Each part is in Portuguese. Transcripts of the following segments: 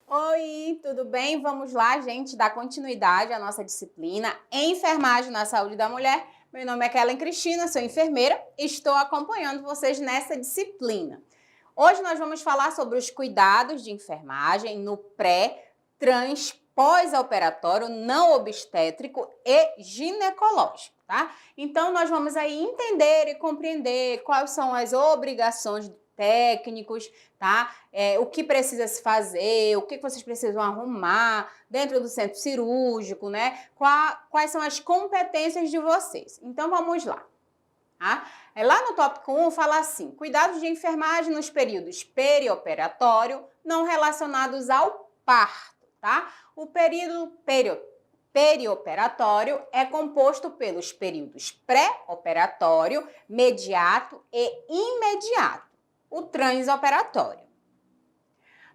Oi, tudo bem? Vamos lá, gente, dar continuidade à nossa disciplina Enfermagem na Saúde da Mulher. Meu nome é Kellen Cristina, sou enfermeira e estou acompanhando vocês nessa disciplina. Hoje nós vamos falar sobre os cuidados de enfermagem no pré, trans, pós-operatório, não obstétrico e ginecológico, tá? Então nós vamos aí entender e compreender quais são as obrigações técnicos, tá? O que precisa se fazer, o que vocês precisam arrumar dentro do centro cirúrgico, né? Quais são as competências de vocês. Então vamos lá. Tá? Lá no tópico 1 fala assim: cuidados de enfermagem nos períodos perioperatório não relacionados ao parto, tá? O período perioperatório é composto pelos períodos pré-operatório, mediato e imediato, o transoperatório,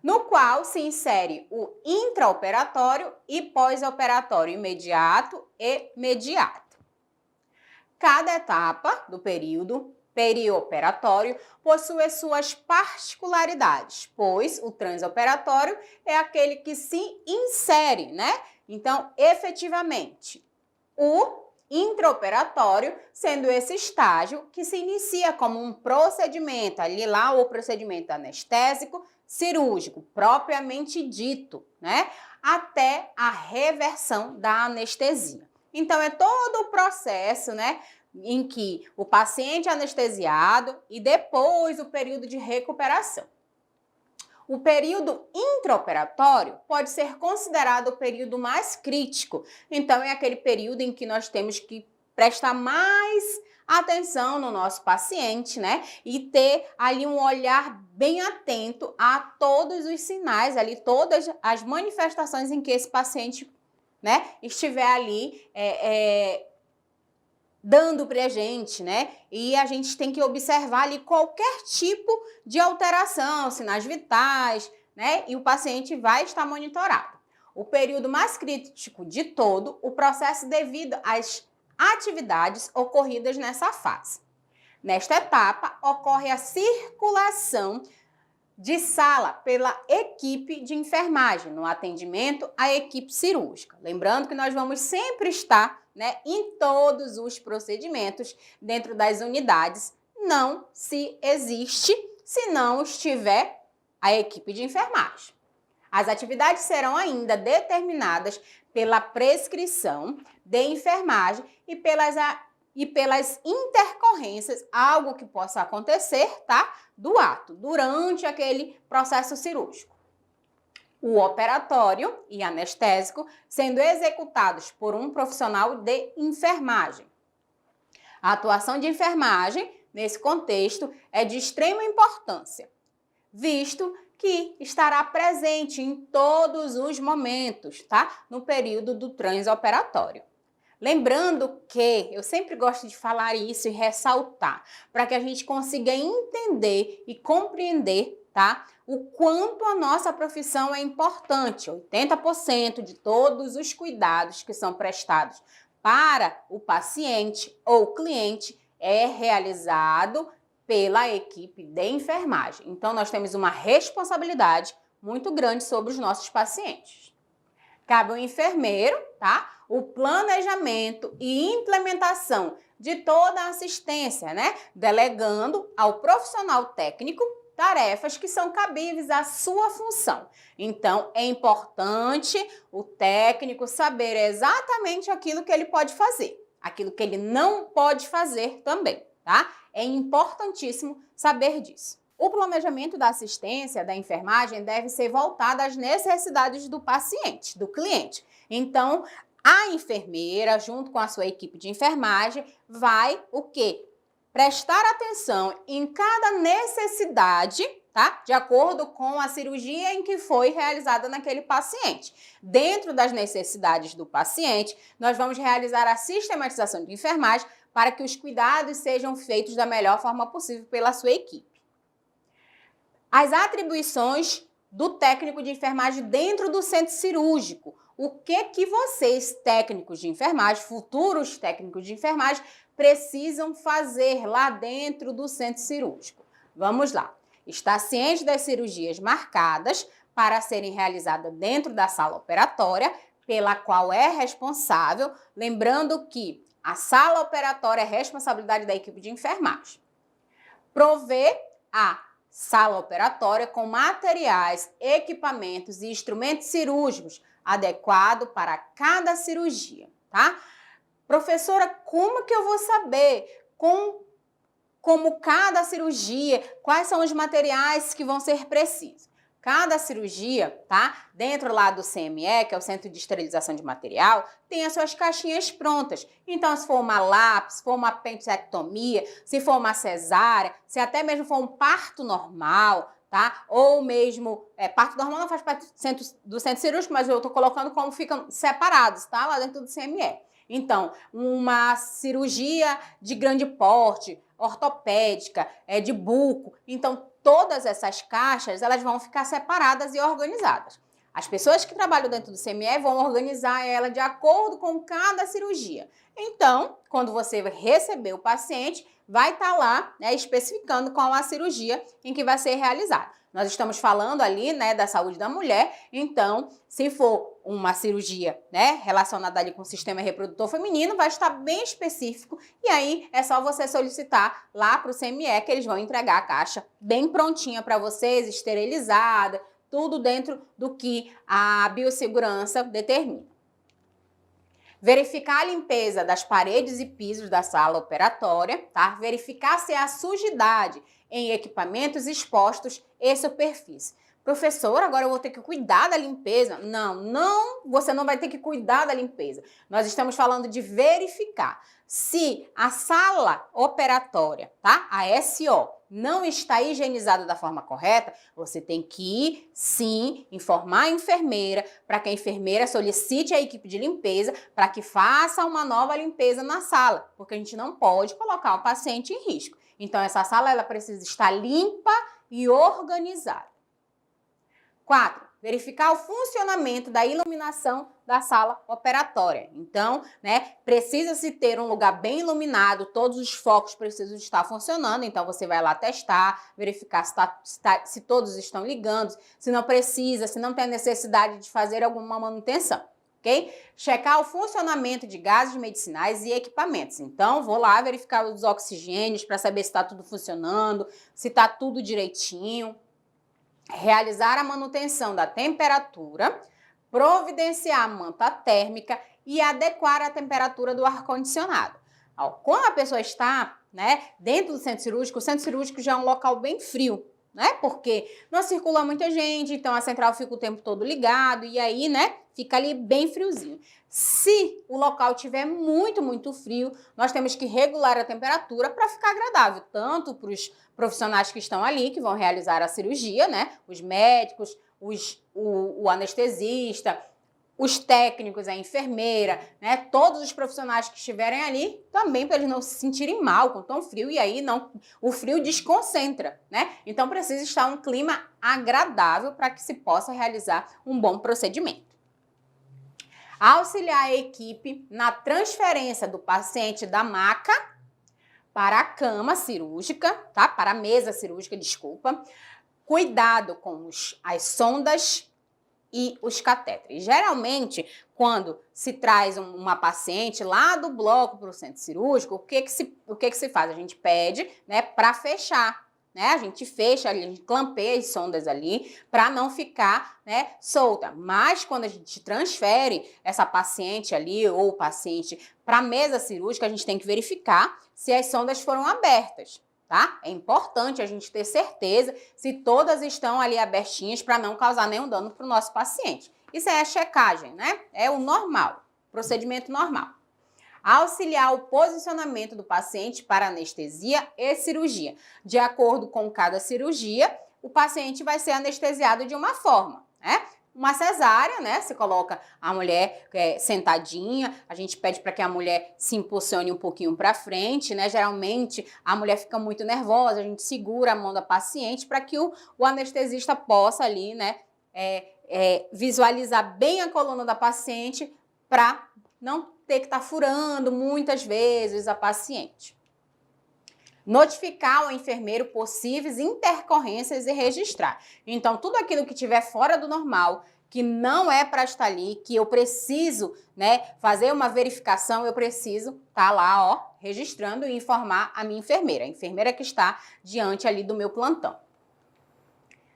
no qual se insere o intraoperatório e pós-operatório imediato e mediato. Cada etapa do período perioperatório possui suas particularidades, pois o transoperatório é aquele que se insere, né? Então, efetivamente, o intraoperatório sendo esse estágio que se inicia como um procedimento, ali lá o procedimento anestésico cirúrgico, propriamente dito, né? Até a reversão da anestesia. Então, é todo o processo, né, em que o paciente é anestesiado e depois o período de recuperação. O período intraoperatório pode ser considerado o período mais crítico. Então, é aquele período em que nós temos que prestar mais atenção no nosso paciente, né? E ter ali um olhar bem atento a todos os sinais, ali todas as manifestações em que esse paciente, né, estiver ali dando pra gente, né? E a gente tem que observar ali qualquer tipo de alteração, sinais vitais, né? E o paciente vai estar monitorado. O período mais crítico de todo o processo devido às atividades ocorridas nessa fase. Nesta etapa, ocorre a circulação de sala pela equipe de enfermagem, no atendimento à equipe cirúrgica. Lembrando que nós vamos sempre estar, né, em todos os procedimentos dentro das unidades. Não se existe se não estiver a equipe de enfermagem. As atividades serão ainda determinadas pela prescrição de enfermagem e pelas intercorrências, algo que possa acontecer, tá? Do ato, durante aquele processo cirúrgico. O operatório e anestésico sendo executados por um profissional de enfermagem. A atuação de enfermagem, nesse contexto, é de extrema importância, visto que estará presente em todos os momentos, tá? No período do transoperatório. Lembrando que eu sempre gosto de falar isso e ressaltar, para que a gente consiga entender e compreender, tá? O quanto a nossa profissão é importante. 80% de todos os cuidados que são prestados para o paciente ou cliente é realizado pela equipe de enfermagem. Então, nós temos uma responsabilidade muito grande sobre os nossos pacientes. Cabe ao enfermeiro, tá? O planejamento e implementação de toda a assistência, né? Delegando ao profissional técnico tarefas que são cabíveis à sua função. Então, é importante o técnico saber exatamente aquilo que ele pode fazer, aquilo que ele não pode fazer também, tá? É importantíssimo saber disso. O planejamento da assistência da enfermagem deve ser voltado às necessidades do paciente, do cliente. Então, a enfermeira, junto com a sua equipe de enfermagem, vai o quê? Prestar atenção em cada necessidade, tá? De acordo com a cirurgia em que foi realizada naquele paciente. Dentro das necessidades do paciente, nós vamos realizar a sistematização de enfermagem para que os cuidados sejam feitos da melhor forma possível pela sua equipe. As atribuições do técnico de enfermagem dentro do centro cirúrgico. O que vocês, técnicos de enfermagem, futuros técnicos de enfermagem, precisam fazer lá dentro do centro cirúrgico? Vamos lá. Está ciente das cirurgias marcadas para serem realizadas dentro da sala operatória, pela qual é responsável, lembrando que a sala operatória é responsabilidade da equipe de enfermagem. Prover a sala operatória com materiais, equipamentos e instrumentos cirúrgicos adequados para cada cirurgia, tá? Professora, como que eu vou saber como cada cirurgia, quais são os materiais que vão ser precisos? Cada cirurgia, tá? Dentro lá do CME, que é o Centro de Esterilização de Material, tem as suas caixinhas prontas. Então, se for uma lápis, se for uma apendicectomia, se for uma cesárea, se até mesmo for um parto normal, tá? Ou mesmo, parto normal não faz parte do centro cirúrgico, mas eu tô colocando como ficam separados, tá? Lá dentro do CME. Então, uma cirurgia de grande porte, ortopédica, de buco. Então, todas essas caixas, elas vão ficar separadas e organizadas. As pessoas que trabalham dentro do CME vão organizar ela de acordo com cada cirurgia. Então, quando você receber o paciente, vai estar lá, né, especificando qual a cirurgia em que vai ser realizada. Nós estamos falando ali, né, da saúde da mulher, então, se for uma cirurgia, né, relacionada ali com o sistema reprodutor feminino, vai estar bem específico e aí é só você solicitar lá para o CME que eles vão entregar a caixa bem prontinha para vocês, esterilizada, tudo dentro do que a biossegurança determina. Verificar a limpeza das paredes e pisos da sala operatória, tá? Verificar se há sujidade em equipamentos expostos e superfície. Professor, agora eu vou ter que cuidar da limpeza? Não, você não vai ter que cuidar da limpeza. Nós estamos falando de verificar se a sala operatória, tá? A SO, não está higienizada da forma correta, você tem que ir, sim, informar a enfermeira para que a enfermeira solicite a equipe de limpeza para que faça uma nova limpeza na sala, porque a gente não pode colocar o paciente em risco. Então, essa sala ela precisa estar limpa e organizada. 4. Verificar o funcionamento da iluminação da sala operatória. Então, né, precisa-se ter um lugar bem iluminado, todos os focos precisam estar funcionando, então você vai lá testar, verificar se todos estão ligando, se não precisa, se não tem necessidade de fazer alguma manutenção. Ok? Checar o funcionamento de gases medicinais e equipamentos. Então, vou lá verificar os oxigênios para saber se está tudo funcionando, se está tudo direitinho. Realizar a manutenção da temperatura, providenciar a manta térmica e adequar a temperatura do ar-condicionado. Quando a pessoa está, né, dentro do centro cirúrgico, o centro cirúrgico já é um local bem frio, né? Porque não circula muita gente, então a central fica o tempo todo ligado e aí, né, fica ali bem friozinho. Se o local estiver muito frio, nós temos que regular a temperatura para ficar agradável, tanto para os profissionais que estão ali, que vão realizar a cirurgia, né? Os médicos, o anestesista, os técnicos, a enfermeira, né? Todos os profissionais que estiverem ali, também para eles não se sentirem mal com tão frio, e aí o frio desconcentra, né? Então precisa estar um clima agradável para que se possa realizar um bom procedimento. Auxiliar a equipe na transferência do paciente da maca para a cama cirúrgica, tá? Para a mesa cirúrgica, desculpa. Cuidado com as sondas e os catéteres. Geralmente, quando se traz uma paciente lá do bloco para o centro cirúrgico, o que que se faz? A gente pede, né, para fechar. Né? A gente fecha, a gente clampeia as sondas ali para não ficar, né, solta. Mas quando a gente transfere essa paciente ali ou o paciente para a mesa cirúrgica, a gente tem que verificar se as sondas foram abertas, tá? É importante a gente ter certeza se todas estão ali abertinhas para não causar nenhum dano para o nosso paciente. Isso é a checagem, né? É o normal, procedimento normal. Auxiliar o posicionamento do paciente para anestesia e cirurgia. De acordo com cada cirurgia, o paciente vai ser anestesiado de uma forma, né? Uma cesárea, né? Se coloca a mulher sentadinha, a gente pede para que a mulher se impulsione um pouquinho para frente, né? Geralmente a mulher fica muito nervosa, a gente segura a mão da paciente para que o anestesista possa ali, né, visualizar bem a coluna da paciente para não ter que estar furando muitas vezes a paciente. Notificar ao enfermeiro possíveis intercorrências e registrar. Então, tudo aquilo que estiver fora do normal, que não é para estar ali, que eu preciso, né, fazer uma verificação, eu preciso estar lá, ó, registrando e informar a minha enfermeira, a enfermeira que está diante ali do meu plantão.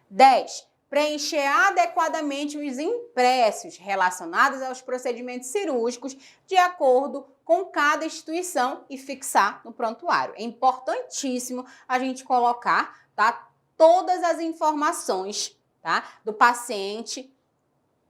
10. Preencher adequadamente os impressos relacionados aos procedimentos cirúrgicos de acordo com cada instituição e fixar no prontuário. É importantíssimo a gente colocar, tá, todas as informações, tá, do paciente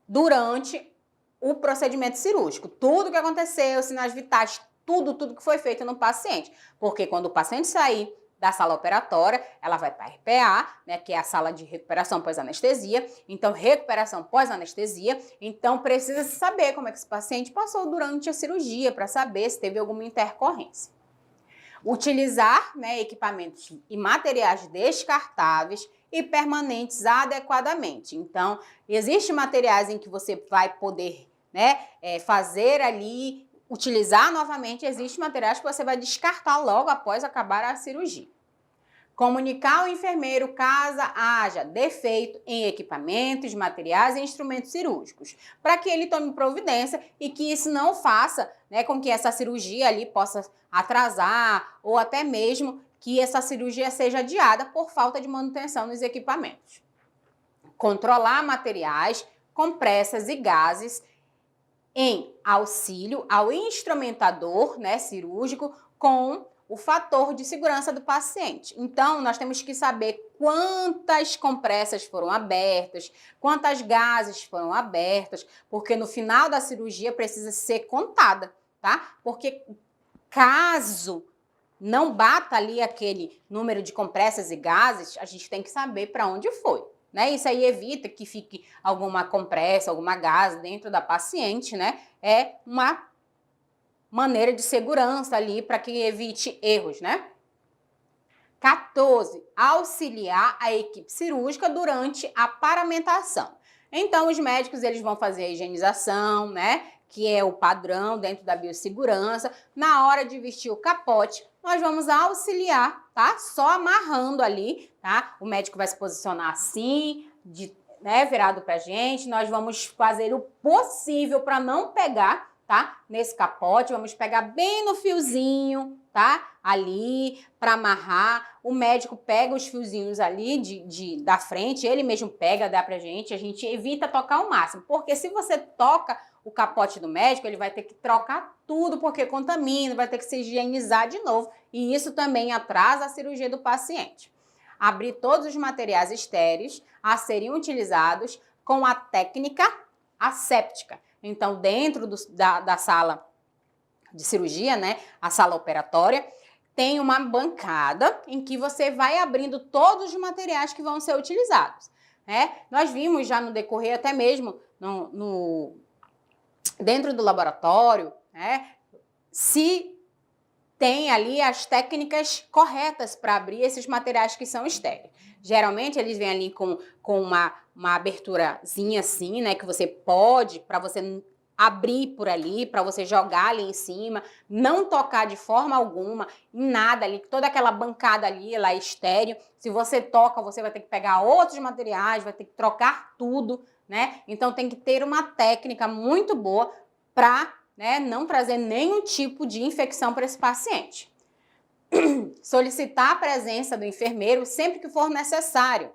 durante o procedimento cirúrgico. Tudo que aconteceu, sinais vitais, tudo que foi feito no paciente. Porque quando o paciente sair da sala operatória, ela vai para a RPA, né, que é a sala de recuperação pós-anestesia. Então, recuperação pós-anestesia. Então, precisa saber como é que esse paciente passou durante a cirurgia, para saber se teve alguma intercorrência. Utilizar, né, equipamentos e materiais descartáveis e permanentes adequadamente. Então, existem materiais em que você vai poder, né, fazer ali, utilizar novamente. Existem materiais que você vai descartar logo após acabar a cirurgia. Comunicar ao enfermeiro caso haja defeito em equipamentos, materiais e instrumentos cirúrgicos, para que ele tome providência e que isso não faça, né, com que essa cirurgia ali possa atrasar ou até mesmo que essa cirurgia seja adiada por falta de manutenção nos equipamentos. Controlar materiais, compressas e gases em auxílio ao instrumentador, né, cirúrgico com o fator de segurança do paciente. Então, nós temos que saber quantas compressas foram abertas, quantas gases foram abertas, porque no final da cirurgia precisa ser contada, tá? Porque caso não bata ali aquele número de compressas e gases, a gente tem que saber para onde foi, né? Isso aí evita que fique alguma compressa, alguma gás dentro da paciente, né? É uma maneira de segurança ali para que evite erros, né? 14. Auxiliar a equipe cirúrgica durante a paramentação. Então, os médicos eles vão fazer a higienização, né? Que é o padrão dentro da biossegurança. Na hora de vestir o capote, nós vamos auxiliar, tá? Só amarrando ali, tá? O médico vai se posicionar assim, né, virado pra gente. Nós vamos fazer o possível para não pegar, tá? Nesse capote, vamos pegar bem no fiozinho, tá? Ali, para amarrar. O médico pega os fiozinhos ali da frente, ele mesmo pega, dá pra gente. A gente evita tocar o máximo, porque se você toca o capote do médico, ele vai ter que trocar tudo, porque contamina, vai ter que se higienizar de novo. E isso também atrasa a cirurgia do paciente. Abrir todos os materiais estéreis a serem utilizados com a técnica asséptica. Então, dentro da sala de cirurgia, né, a sala operatória, tem uma bancada em que você vai abrindo todos os materiais que vão ser utilizados, né? Nós vimos já no decorrer, até mesmo dentro do laboratório, né, se tem ali as técnicas corretas para abrir esses materiais que são estéreis. Geralmente, eles vêm ali com uma aberturazinha assim, né, que você pode, para você abrir por ali, para você jogar ali em cima, não tocar de forma alguma em nada ali, toda aquela bancada ali, ela é estéreo. Se você toca, você vai ter que pegar outros materiais, vai ter que trocar tudo, né? Então, tem que ter uma técnica muito boa para, né, não trazer nenhum tipo de infecção para esse paciente. Solicitar a presença do enfermeiro sempre que for necessário.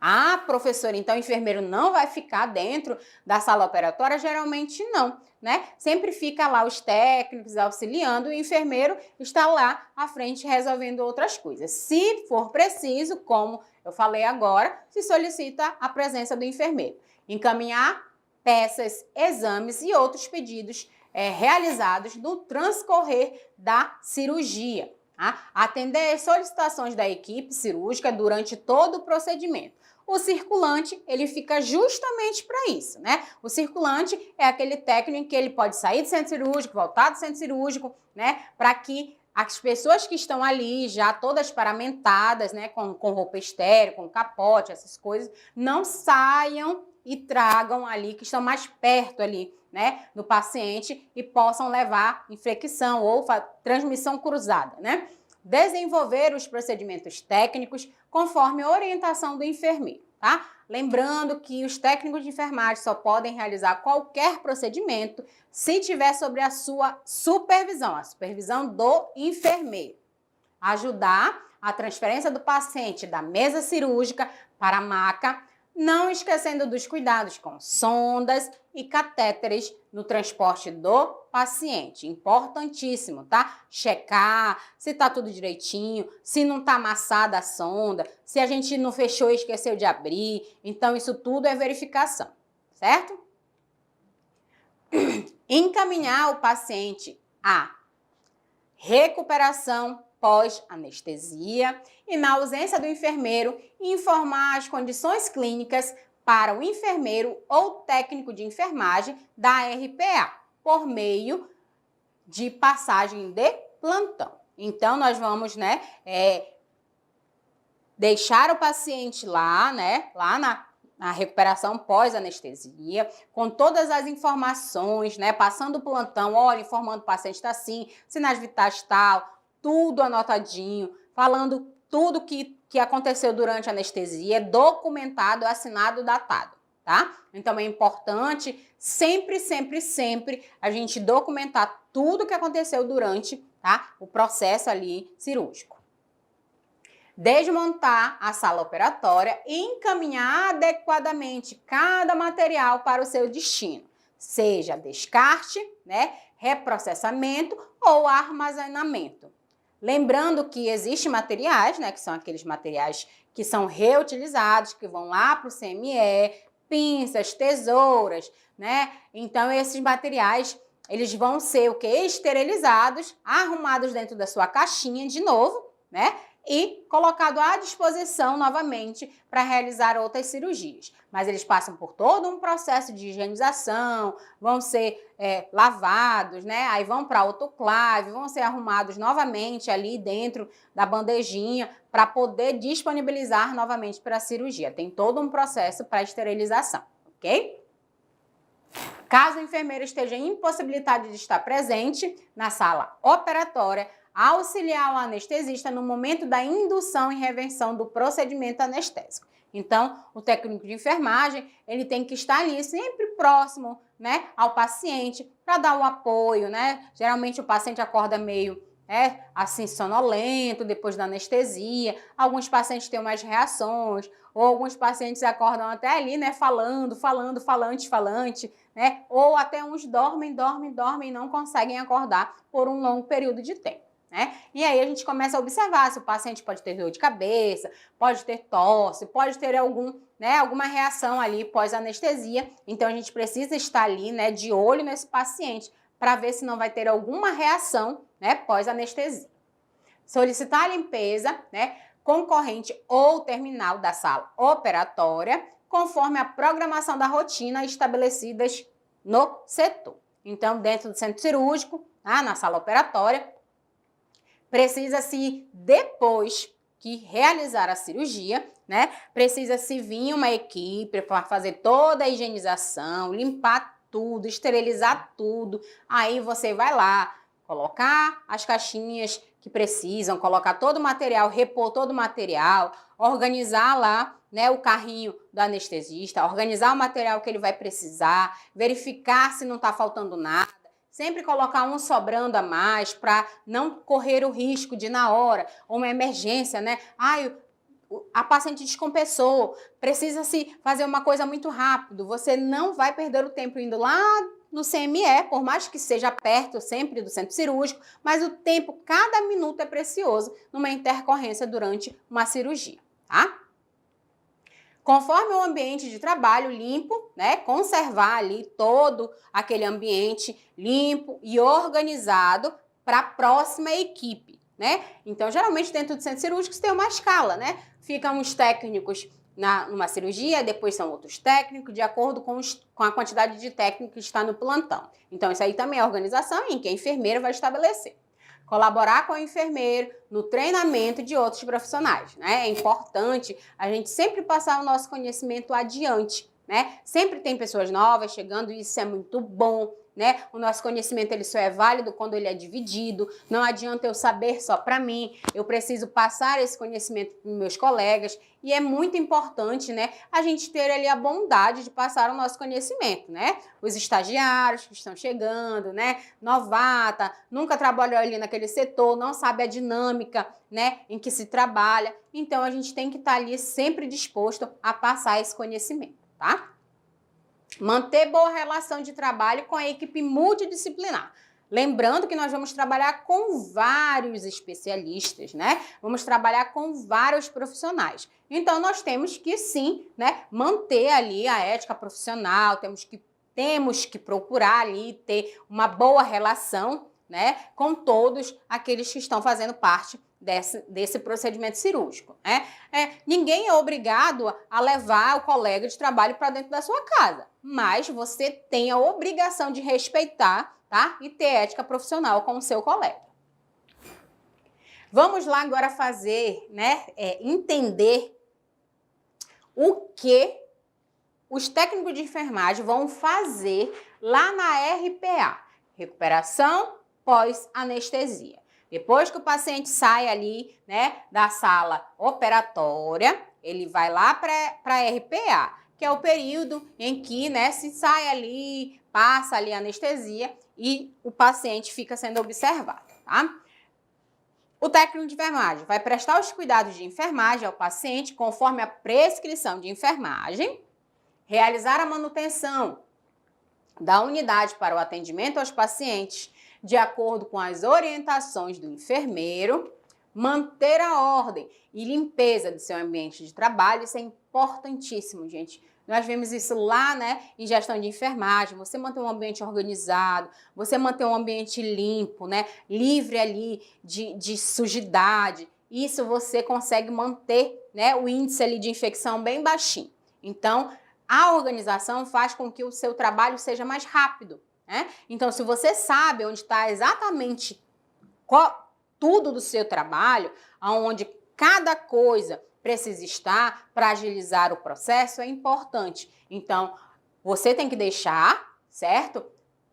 Ah, professora, então o enfermeiro não vai ficar dentro da sala operatória? Geralmente não, né? Sempre fica lá os técnicos auxiliando e o enfermeiro está lá à frente resolvendo outras coisas. Se for preciso, como eu falei agora, se solicita a presença do enfermeiro. Encaminhar peças, exames e outros pedidos realizados no transcorrer da cirurgia. Tá? Atender solicitações da equipe cirúrgica durante todo o procedimento. O circulante, ele fica justamente para isso, né? O circulante é aquele técnico que ele pode sair do centro cirúrgico, voltar do centro cirúrgico, né? Para que as pessoas que estão ali já todas paramentadas, né? Com roupa estéril, com capote, essas coisas, não saiam e tragam ali, que estão mais perto ali, né, no paciente e possam levar infecção ou transmissão cruzada, né? Desenvolver os procedimentos técnicos conforme a orientação do enfermeiro, tá? Lembrando que os técnicos de enfermagem só podem realizar qualquer procedimento se tiver sobre a sua supervisão, a supervisão do enfermeiro. Ajudar a transferência do paciente da mesa cirúrgica para a maca, não esquecendo dos cuidados com sondas e catéteres no transporte do paciente. Importantíssimo, tá? Checar se tá tudo direitinho, se não tá amassada a sonda, se a gente não fechou e esqueceu de abrir. Então, isso tudo é verificação, certo? Encaminhar o paciente à recuperação pós-anestesia e, na ausência do enfermeiro, informar as condições clínicas para o enfermeiro ou técnico de enfermagem da RPA, por meio de passagem de plantão. Então, nós vamos, né, deixar o paciente lá, né, na recuperação pós-anestesia, com todas as informações, né, passando o plantão, olha, informando o paciente está assim, sinais vitais tal, tudo anotadinho, falando tudo que aconteceu durante a anestesia, documentado, assinado, datado, tá? Então, é importante sempre, sempre, sempre a gente documentar tudo que aconteceu durante, tá, o processo ali cirúrgico. Desmontar a sala operatória e encaminhar adequadamente cada material para o seu destino, seja descarte, né, reprocessamento ou armazenamento. Lembrando que existem materiais, né, que são aqueles materiais que são reutilizados, que vão lá para o CME, pinças, tesouras, né? Então, esses materiais, eles vão ser o quê? Esterilizados, arrumados dentro da sua caixinha de novo, né? E colocado à disposição novamente para realizar outras cirurgias. Mas eles passam por todo um processo de higienização, vão ser lavados, né? Aí vão para autoclave, vão ser arrumados novamente ali dentro da bandejinha para poder disponibilizar novamente para a cirurgia. Tem todo um processo para esterilização, ok? Caso o enfermeiro esteja impossibilitado de estar presente na sala operatória, auxiliar o anestesista no momento da indução e revenção do procedimento anestésico. Então, o técnico de enfermagem, ele tem que estar ali sempre próximo, né, ao paciente para dar o apoio, né? Geralmente o paciente acorda meio, assim, sonolento depois da anestesia. Alguns pacientes têm umas reações, ou alguns pacientes acordam até ali, né, falando, falante, né? Ou até uns dormem e não conseguem acordar por um longo período de tempo. E aí a gente começa a observar se o paciente pode ter dor de cabeça, pode ter tosse, pode ter alguma reação ali pós-anestesia. Então a gente precisa estar ali, né, de olho nesse paciente para ver se não vai ter alguma reação, né, pós-anestesia. Solicitar a limpeza, né, concorrente ou terminal da sala operatória, conforme a programação da rotina estabelecidas no setor. Então, dentro do centro cirúrgico, na sala operatória, precisa-se, depois que realizar a cirurgia, né, precisa-se vir uma equipe para fazer toda a higienização, limpar tudo, esterilizar tudo. Aí você vai lá, colocar as caixinhas que precisam, colocar todo o material, repor todo o material, organizar lá, né, o carrinho do anestesista, organizar o material que ele vai precisar, verificar se não está faltando nada. Sempre colocar um sobrando a mais para não correr o risco de, na hora, uma emergência, né? A paciente descompensou, precisa-se fazer uma coisa muito rápido. Você não vai perder o tempo indo lá no CME, por mais que seja perto sempre do centro cirúrgico, mas o tempo, cada minuto é precioso numa intercorrência durante uma cirurgia, tá? Conforme o ambiente de trabalho limpo, né, conservar ali todo aquele ambiente limpo e organizado para a próxima equipe, né? Então, geralmente dentro do centro cirúrgico tem uma escala, né? Ficam os técnicos numa cirurgia, depois são outros técnicos, de acordo com a quantidade de técnicos que está no plantão. Então, isso aí também é organização em que a enfermeira vai estabelecer. Colaborar com o enfermeiro no treinamento de outros profissionais, né? É importante a gente sempre passar o nosso conhecimento adiante, né? Sempre tem pessoas novas chegando e isso é muito bom, né? O nosso conhecimento ele só é válido quando ele é dividido. Não adianta eu saber só para mim. Eu preciso passar esse conhecimento para meus colegas e é muito importante, né, a gente ter ali a bondade de passar o nosso conhecimento, né? Os estagiários que estão chegando, né, novata, nunca trabalhou ali naquele setor, não sabe a dinâmica, né, em que se trabalha. Então a gente tem que estar ali sempre disposto a passar esse conhecimento, tá? Manter boa relação de trabalho com a equipe multidisciplinar. Lembrando que nós vamos trabalhar com vários especialistas, né? Vamos trabalhar com vários profissionais. Então, nós temos que, sim, né, manter ali a ética profissional, temos que procurar ali ter uma boa relação, né, com todos aqueles que estão fazendo parte desse procedimento cirúrgico, né? Ninguém é obrigado a levar o colega de trabalho para dentro da sua casa, mas você tem a obrigação de respeitar, tá? E ter ética profissional com o seu colega. Vamos lá agora fazer, né, entender o que os técnicos de enfermagem vão fazer lá na RPA, recuperação pós-anestesia. Depois que o paciente sai ali, né, da sala operatória, ele vai lá para a RPA, que é o período em que, né, se sai ali, passa ali a anestesia e o paciente fica sendo observado, tá? O técnico de enfermagem vai prestar os cuidados de enfermagem ao paciente conforme a prescrição de enfermagem, realizar a manutenção da unidade para o atendimento aos pacientes de acordo com as orientações do enfermeiro, manter a ordem e limpeza do seu ambiente de trabalho. Isso é importantíssimo, gente. Nós vemos isso lá, né, em gestão de enfermagem, você manter um ambiente organizado, você manter um ambiente limpo, né, livre ali de sujidade. Isso você consegue manter, né, o índice ali de infecção bem baixinho. Então, a organização faz com que o seu trabalho seja mais rápido, né? Então, se você sabe onde está exatamente tudo do seu trabalho, aonde cada coisa precisa estar para agilizar o processo, é importante. Então, você tem que deixar, certo?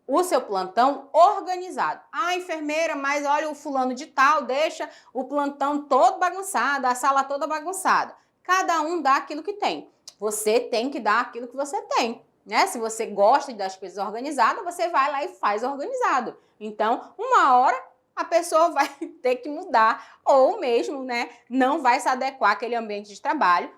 O seu plantão organizado. Ah, enfermeira, mas olha o fulano de tal, deixa o plantão todo bagunçado, a sala toda bagunçada. Cada um dá aquilo que tem. Você tem que dar aquilo que você tem, né? Se você gosta das coisas organizadas, você vai lá e faz organizado. Então, uma hora a pessoa vai ter que mudar ou mesmo, né, não vai se adequar àquele ambiente de trabalho,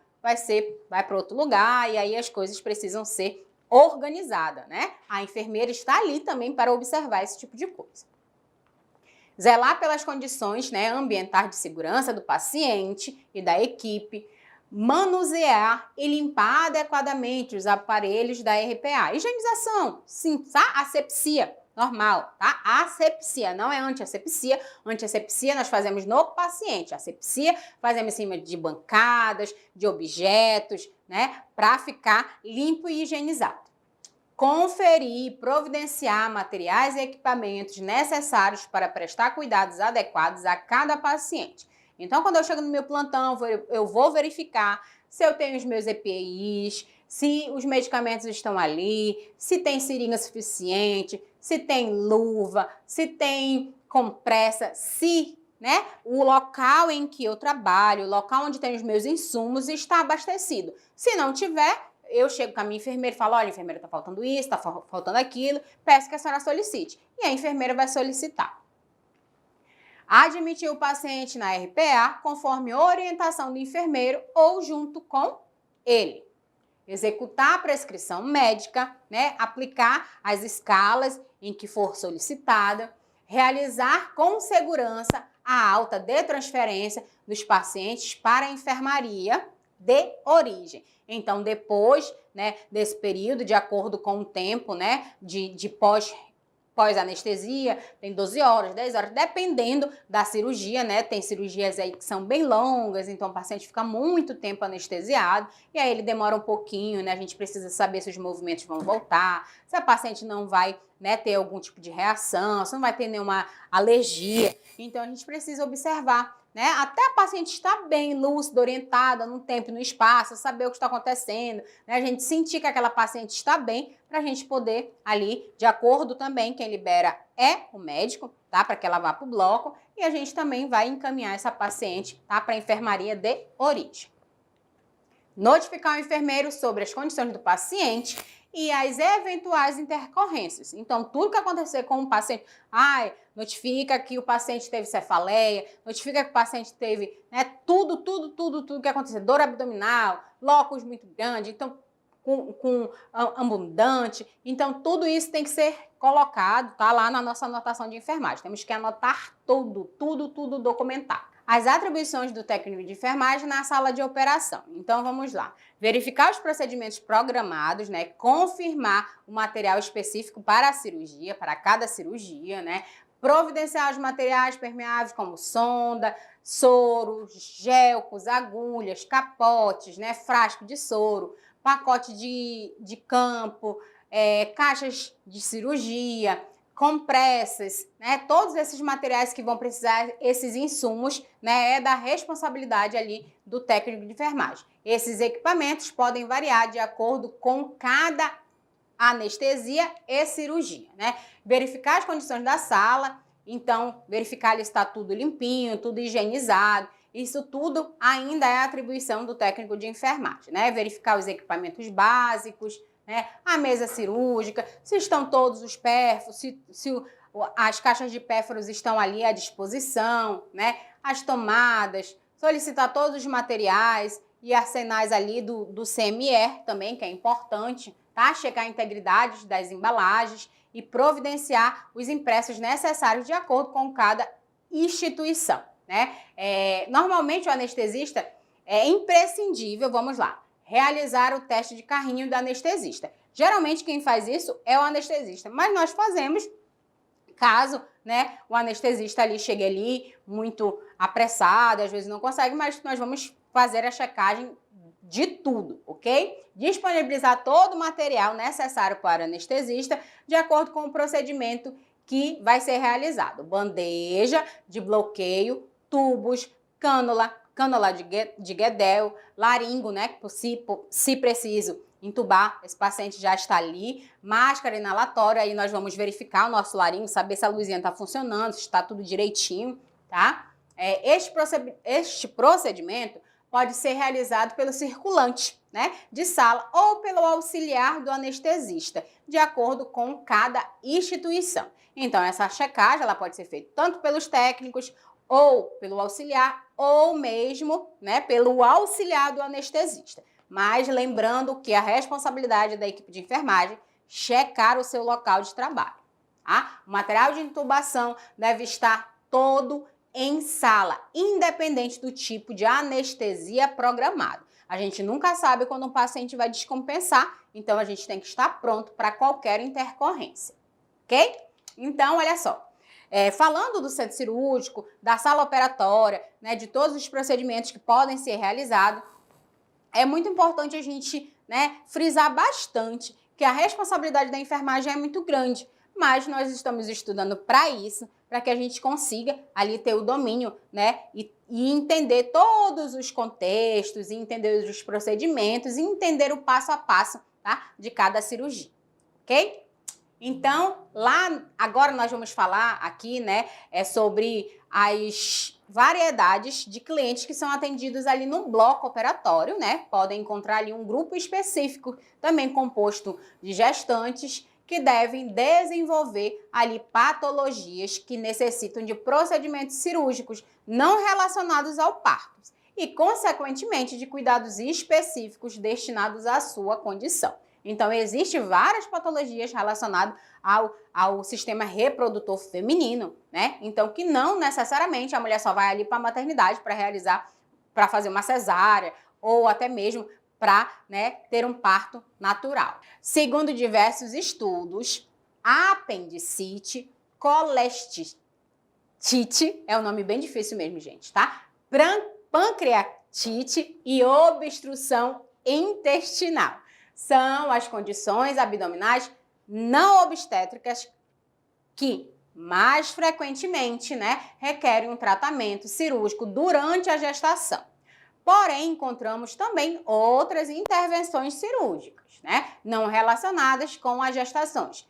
vai para outro lugar e aí as coisas precisam ser organizadas, né? A enfermeira está ali também para observar esse tipo de coisa. Zelar pelas condições, né, ambientais de segurança do paciente e da equipe, manusear e limpar adequadamente os aparelhos da RPA. Higienização, sim, tá? Asepsia, normal, tá? Asepsia, não é antiasepsia. Antiasepsia nós fazemos no paciente. Asepsia fazemos em cima de bancadas, de objetos, né? Para ficar limpo e higienizado. Conferir e providenciar materiais e equipamentos necessários para prestar cuidados adequados a cada paciente. Então, quando eu chego no meu plantão, eu vou verificar se eu tenho os meus EPIs, se os medicamentos estão ali, se tem seringa suficiente, se tem luva, se tem compressa, se, né, o local em que eu trabalho, o local onde tem os meus insumos está abastecido. Se não tiver, eu chego com a minha enfermeira e falo, olha, enfermeira, está faltando isso, está faltando aquilo, peço que a senhora solicite. E a enfermeira vai solicitar. Admitir o paciente na RPA conforme orientação do enfermeiro ou junto com ele. Executar a prescrição médica, né? Aplicar as escalas em que for solicitada. Realizar com segurança a alta de transferência dos pacientes para a enfermaria de origem. Então, depois, né, desse período, de acordo com o tempo, né, de pós-anestesia, tem 12 horas, 10 horas, dependendo da cirurgia, né? Tem cirurgias aí que são bem longas, então o paciente fica muito tempo anestesiado e aí ele demora um pouquinho, né? A gente precisa saber se os movimentos vão voltar, se a paciente não vai né, ter algum tipo de reação, você não vai ter nenhuma alergia. Então, a gente precisa observar, né, até a paciente estar bem lúcida, orientada no tempo e no espaço, saber o que está acontecendo, né, a gente sentir que aquela paciente está bem, para a gente poder ali, de acordo também, quem libera é o médico, tá, para que ela vá para o bloco, e a gente também vai encaminhar essa paciente, tá, para a enfermaria de origem. Notificar o enfermeiro sobre as condições do paciente e as eventuais intercorrências. Então, tudo que acontecer com o paciente, notifica que o paciente teve cefaleia, notifica que o paciente teve, né, tudo que aconteceu, dor abdominal, locus muito grande, então, com abundante. Então, tudo isso tem que ser colocado, tá, lá na nossa anotação de enfermagem. Temos que anotar tudo documentado. As atribuições do técnico de enfermagem na sala de operação. Então, vamos lá. Verificar os procedimentos programados, né? Confirmar o material específico para a cirurgia, para cada cirurgia, né? Providenciar os materiais permeáveis como sonda, soro, gelcos, agulhas, capotes, né? Frasco de soro, pacote de campo, caixas de cirurgia, compressas, né? Todos esses materiais que vão precisar, esses insumos, né? É da responsabilidade ali do técnico de enfermagem. Esses equipamentos podem variar de acordo com cada anestesia e cirurgia, né? Verificar as condições da sala, então verificar se está tudo limpinho, tudo higienizado. Isso tudo ainda é atribuição do técnico de enfermagem, né? Verificar os equipamentos básicos, né? A mesa cirúrgica, se estão todos os pérfuros, se as caixas de pérfuros estão ali à disposição, né? As tomadas, solicitar todos os materiais e arsenais ali do CMR também, que é importante, tá? Checar a integridade das embalagens e providenciar os impressos necessários de acordo com cada instituição, né? Normalmente o anestesista é imprescindível, vamos lá, realizar o teste de carrinho do anestesista. Geralmente quem faz isso é o anestesista, mas nós fazemos caso, né, o anestesista ali chegue ali muito apressado, às vezes não consegue, mas nós vamos fazer a checagem de tudo, ok? Disponibilizar todo o material necessário para o anestesista de acordo com o procedimento que vai ser realizado. Bandeja de bloqueio, tubos, cânula de Guedel, laringo, né? Se preciso entubar, esse paciente já está ali, máscara inalatória, aí nós vamos verificar o nosso laringo, saber se a luzinha está funcionando, se está tudo direitinho, tá? Este procedimento pode ser realizado pelo circulante, né, de sala ou pelo auxiliar do anestesista, de acordo com cada instituição. Então, essa checagem ela pode ser feita tanto pelos técnicos ou pelo auxiliar, ou mesmo, né, pelo auxiliar do anestesista. Mas lembrando que a responsabilidade da equipe de enfermagem é checar o seu local de trabalho. Tá? O material de intubação deve estar todo em sala, independente do tipo de anestesia programado. A gente nunca sabe quando um paciente vai descompensar, então a gente tem que estar pronto para qualquer intercorrência, ok? Então, olha só. Falando do centro cirúrgico, da sala operatória, né, de todos os procedimentos que podem ser realizados, é muito importante a gente, né, frisar bastante que a responsabilidade da enfermagem é muito grande, mas nós estamos estudando para isso, para que a gente consiga ali ter o domínio, né, e entender todos os contextos, e entender os procedimentos, e entender o passo a passo, tá, de cada cirurgia, ok? Então, agora nós vamos falar aqui, né, sobre as variedades de clientes que são atendidos ali no bloco operatório, né? Podem encontrar ali um grupo específico, também composto de gestantes, que devem desenvolver ali patologias que necessitam de procedimentos cirúrgicos não relacionados ao parto e, consequentemente, de cuidados específicos destinados à sua condição. Então, existem várias patologias relacionadas ao sistema reprodutor feminino, né? Então, que não necessariamente a mulher só vai ali para a maternidade para fazer uma cesárea ou até mesmo para, né, ter um parto natural. Segundo diversos estudos, a apendicite, colestite, é um nome bem difícil mesmo, gente, tá? Pancreatite e obstrução intestinal são as condições abdominais não obstétricas que mais frequentemente, né, requerem um tratamento cirúrgico durante a gestação. Porém, encontramos também outras intervenções cirúrgicas, né, não relacionadas com as gestações,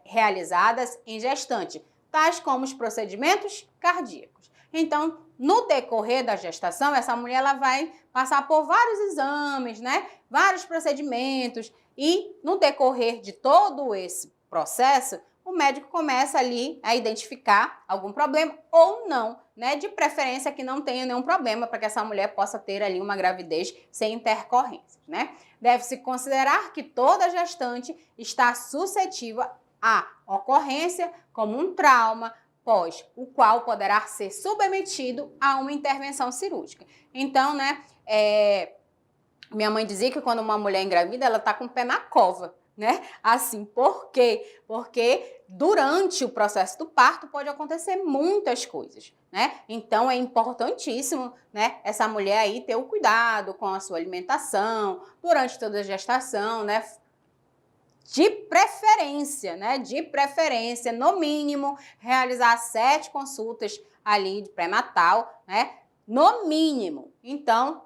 realizadas em gestante, tais como os procedimentos cardíacos. Então, no decorrer da gestação, essa mulher ela vai passar por vários exames, né, vários procedimentos, e no decorrer de todo esse processo, o médico começa ali a identificar algum problema ou não, né? De preferência que não tenha nenhum problema para que essa mulher possa ter ali uma gravidez sem intercorrências, né? Deve-se considerar que toda gestante está suscetível à ocorrência como um trauma, pós o qual poderá ser submetido a uma intervenção cirúrgica. Então, né, minha mãe dizia que quando uma mulher engravida, ela está com o pé na cova, né? Assim, por quê? Porque durante o processo do parto pode acontecer muitas coisas, né? Então é importantíssimo, né, essa mulher aí ter o cuidado com a sua alimentação durante toda a gestação, né? De preferência, né? De preferência, no mínimo, realizar 7 consultas ali de pré-natal, né? No mínimo. Então,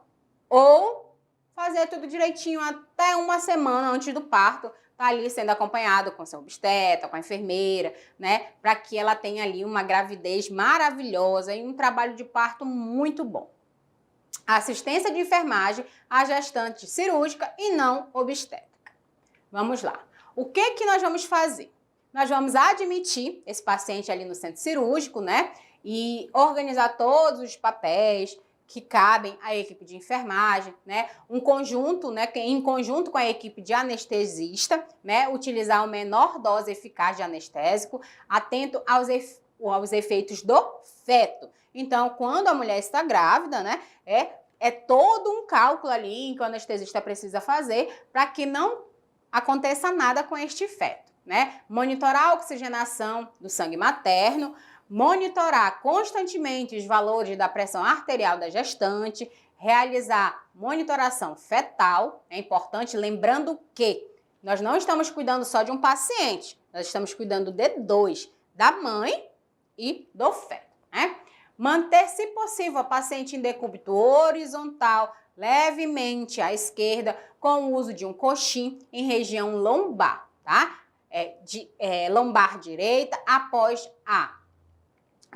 ou fazer tudo direitinho até uma semana antes do parto, tá ali sendo acompanhado com seu obstetra, com a enfermeira, né? Para que ela tenha ali uma gravidez maravilhosa e um trabalho de parto muito bom. Assistência de enfermagem à gestante cirúrgica e não obstétrica. Vamos lá. O que nós vamos fazer? Nós vamos admitir esse paciente ali no centro cirúrgico, né? E organizar todos os papéis que cabem à equipe de enfermagem, né? Um conjunto, né? Em conjunto com a equipe de anestesista, né? Utilizar a menor dose eficaz de anestésico, atento aos efeitos do feto. Então, quando a mulher está grávida, né? É todo um cálculo ali que o anestesista precisa fazer para que não aconteça nada com este feto, né? Monitorar a oxigenação do sangue materno, monitorar constantemente os valores da pressão arterial da gestante, realizar monitoração fetal, é importante, lembrando que nós não estamos cuidando só de um paciente, nós estamos cuidando de 2, da mãe e do feto, né? Manter, se possível, a paciente em decúbito horizontal, levemente à esquerda, com o uso de um coxim em região lombar, tá? Lombar direita após a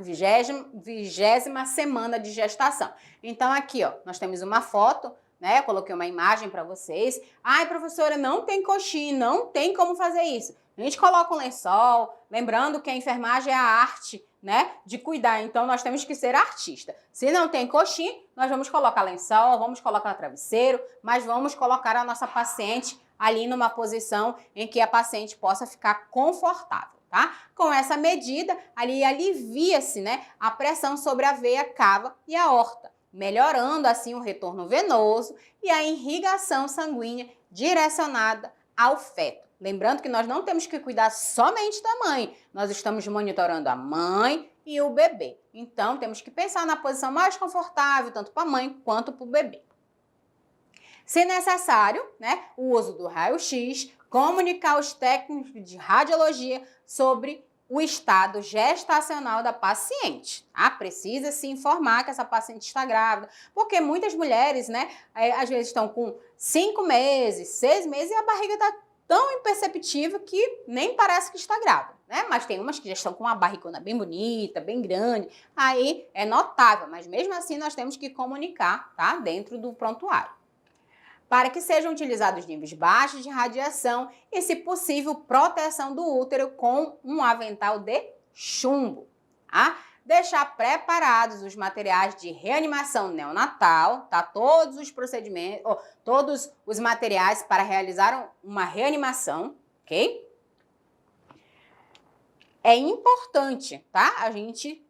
20ª semana de gestação. Então, aqui, ó, nós temos uma foto, né? Eu coloquei uma imagem para vocês. Ai, professora, não tem coxim, não tem como fazer isso. A gente coloca um lençol, lembrando que a enfermagem é a arte, né, de cuidar. Então, nós temos que ser artista. Se não tem coxim, nós vamos colocar lençol, vamos colocar travesseiro, mas vamos colocar a nossa paciente ali numa posição em que a paciente possa ficar confortável. Tá? Com essa medida, ali alivia-se, né, a pressão sobre a veia cava e a aorta, melhorando assim o retorno venoso e a irrigação sanguínea direcionada ao feto. Lembrando que nós não temos que cuidar somente da mãe, nós estamos monitorando a mãe e o bebê. Então, temos que pensar na posição mais confortável, tanto para a mãe quanto para o bebê. Se necessário, né, o uso do raio-x, comunicar aos técnicos de radiologia sobre o estado gestacional da paciente, tá? Precisa se informar que essa paciente está grávida, porque muitas mulheres, né, às vezes estão com 5 meses, 6 meses e a barriga está tão imperceptível que nem parece que está grávida, né? Mas tem umas que já estão com uma barrigona bem bonita, bem grande, aí é notável, mas mesmo assim nós temos que comunicar, tá? Dentro do prontuário, para que sejam utilizados níveis baixos de radiação e, se possível, proteção do útero com um avental de chumbo. Tá? Deixar preparados os materiais de reanimação neonatal, tá? Todos os procedimentos, todos os materiais para realizar uma reanimação, ok? É importante, tá? A gente,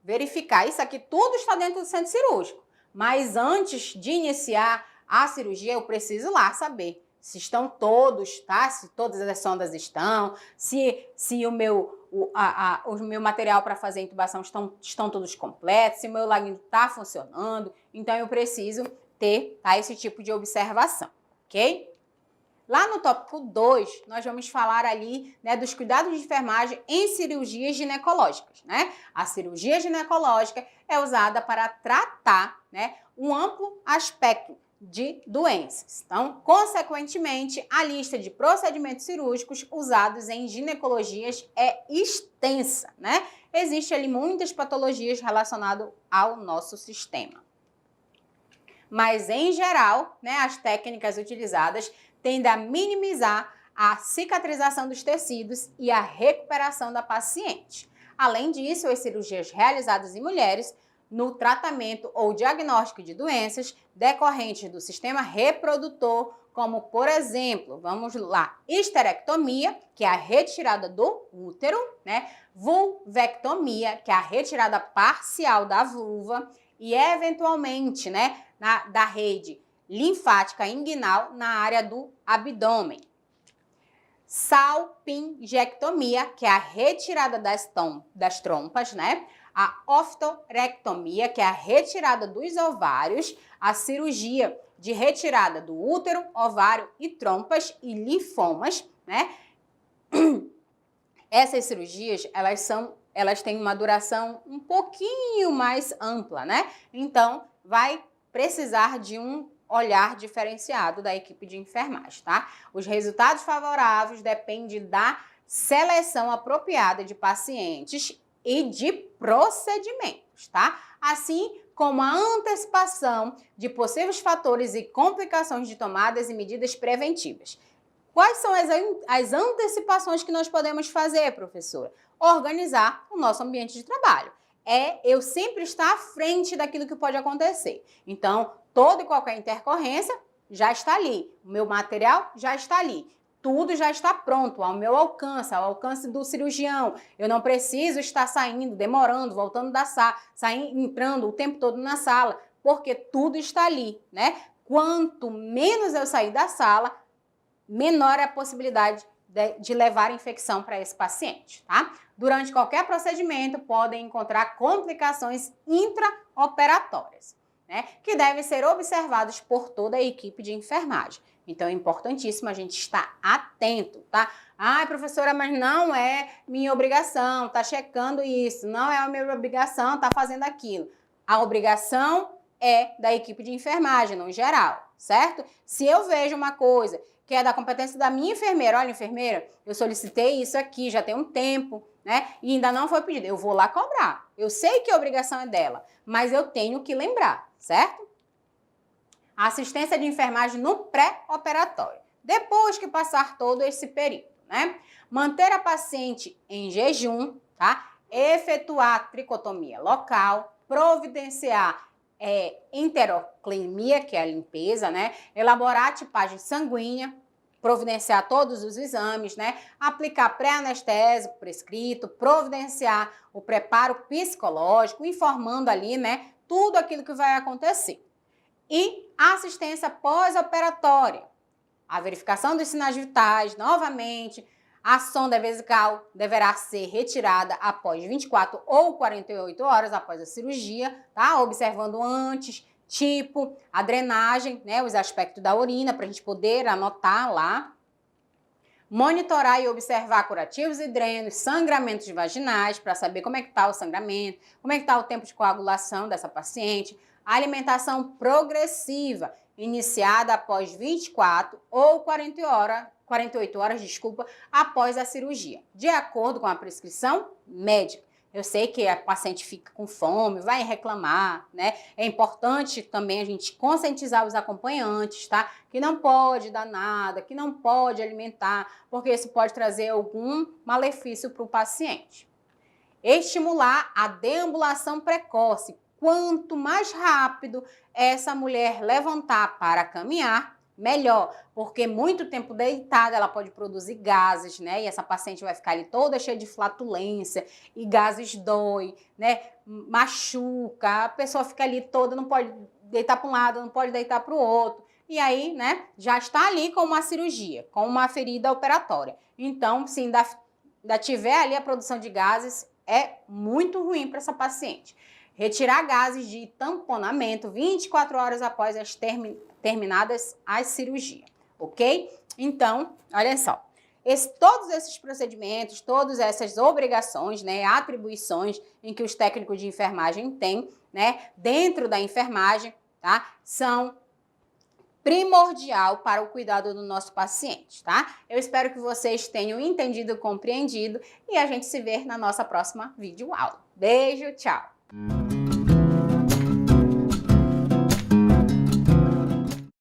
verificar. Isso aqui tudo está dentro do centro cirúrgico, mas antes de iniciar a cirurgia, eu preciso lá saber se estão todos, tá? Se todas as sondas estão, se o meu material para fazer a intubação estão todos completos, se o meu laguinho está funcionando. Então, eu preciso ter, tá, esse tipo de observação, ok? Lá no tópico 2, nós vamos falar ali, né, dos cuidados de enfermagem em cirurgias ginecológicas, né? A cirurgia ginecológica é usada para tratar, né, um amplo aspecto de doenças. Então, consequentemente, a lista de procedimentos cirúrgicos usados em ginecologias é extensa, né? Existem ali muitas patologias relacionadas ao nosso sistema. Mas, em geral, né, as técnicas utilizadas tendem a minimizar a cicatrização dos tecidos e a recuperação da paciente. Além disso, as cirurgias realizadas em mulheres no tratamento ou diagnóstico de doenças decorrentes do sistema reprodutor, como, por exemplo, vamos lá, histerectomia, que é a retirada do útero, né? Vulvectomia, que é a retirada parcial da vulva, e eventualmente, né, da rede linfática inguinal na área do abdômen. Salpingectomia, que é a retirada das trompas, né? A oforectomia, que é a retirada dos ovários, a cirurgia de retirada do útero, ovário e trompas e linfomas, né? Essas cirurgias, elas têm uma duração um pouquinho mais ampla, né? Então, vai precisar de um olhar diferenciado da equipe de enfermagem, tá? Os resultados favoráveis dependem da seleção apropriada de pacientes e de procedimentos, tá? Assim como a antecipação de possíveis fatores e complicações de tomadas e medidas preventivas. Quais são as antecipações que nós podemos fazer, professora? Organizar o nosso ambiente de trabalho. Eu sempre estar à frente daquilo que pode acontecer. Então, toda e qualquer intercorrência já está ali. O meu material já está ali. Tudo já está pronto, ao meu alcance, ao alcance do cirurgião. Eu não preciso estar saindo, demorando, voltando da sala, entrando o tempo todo na sala, porque tudo está ali, né? Quanto menos eu sair da sala, menor é a possibilidade de levar infecção para esse paciente, tá? Durante qualquer procedimento, podem encontrar complicações intraoperatórias, né? Que devem ser observados por toda a equipe de enfermagem. Então, é importantíssimo a gente estar atento, tá? Ai, professora, mas não é minha obrigação, tá checando isso, não é a minha obrigação, tá fazendo aquilo. A obrigação é da equipe de enfermagem, no geral, certo? Se eu vejo uma coisa que é da competência da minha enfermeira, olha, enfermeira, eu solicitei isso aqui, já tem um tempo, né? E ainda não foi pedido, eu vou lá cobrar. Eu sei que a obrigação é dela, mas eu tenho que lembrar, certo? A assistência de enfermagem no pré-operatório. Depois que passar todo esse período, né? Manter a paciente em jejum, tá? Efetuar tricotomia local, providenciar enteroclemia, que é a limpeza, né? Elaborar a tipagem sanguínea, providenciar todos os exames, né? Aplicar pré-anestésico prescrito, providenciar o preparo psicológico, informando ali, né? Tudo aquilo que vai acontecer. E assistência pós-operatória, a verificação dos sinais vitais, novamente, a sonda vesical deverá ser retirada após 24 ou 48 horas após a cirurgia, tá? Observando antes, tipo, a drenagem, né? Os aspectos da urina, para a gente poder anotar lá. Monitorar e observar curativos e drenos, sangramentos vaginais, para saber como é que está o sangramento, como é que está o tempo de coagulação dessa paciente. Alimentação progressiva, iniciada após 24 ou 48 horas, após a cirurgia, de acordo com a prescrição médica. Eu sei que a paciente fica com fome, vai reclamar, né? É importante também a gente conscientizar os acompanhantes, tá? Que não pode dar nada, que não pode alimentar, porque isso pode trazer algum malefício para o paciente. Estimular a deambulação precoce. Quanto mais rápido essa mulher levantar para caminhar, melhor, porque muito tempo deitada ela pode produzir gases, né? E essa paciente vai ficar ali toda cheia de flatulência e gases dói, né? Machuca, a pessoa fica ali toda, não pode deitar para um lado, não pode deitar para o outro. E aí, né, já está ali com uma cirurgia, com uma ferida operatória. Então, se ainda tiver ali a produção de gases, é muito ruim para essa paciente. Retirar gases de tamponamento 24 horas após as terminadas a cirurgia. ok? Então, olha só. Todos esses procedimentos, todas essas obrigações, né, atribuições em que os técnicos de enfermagem têm, né, dentro da enfermagem, tá, são primordial para o cuidado do nosso paciente, tá? Eu espero que vocês tenham entendido e compreendido e a gente se vê na nossa próxima videoaula. Beijo, tchau!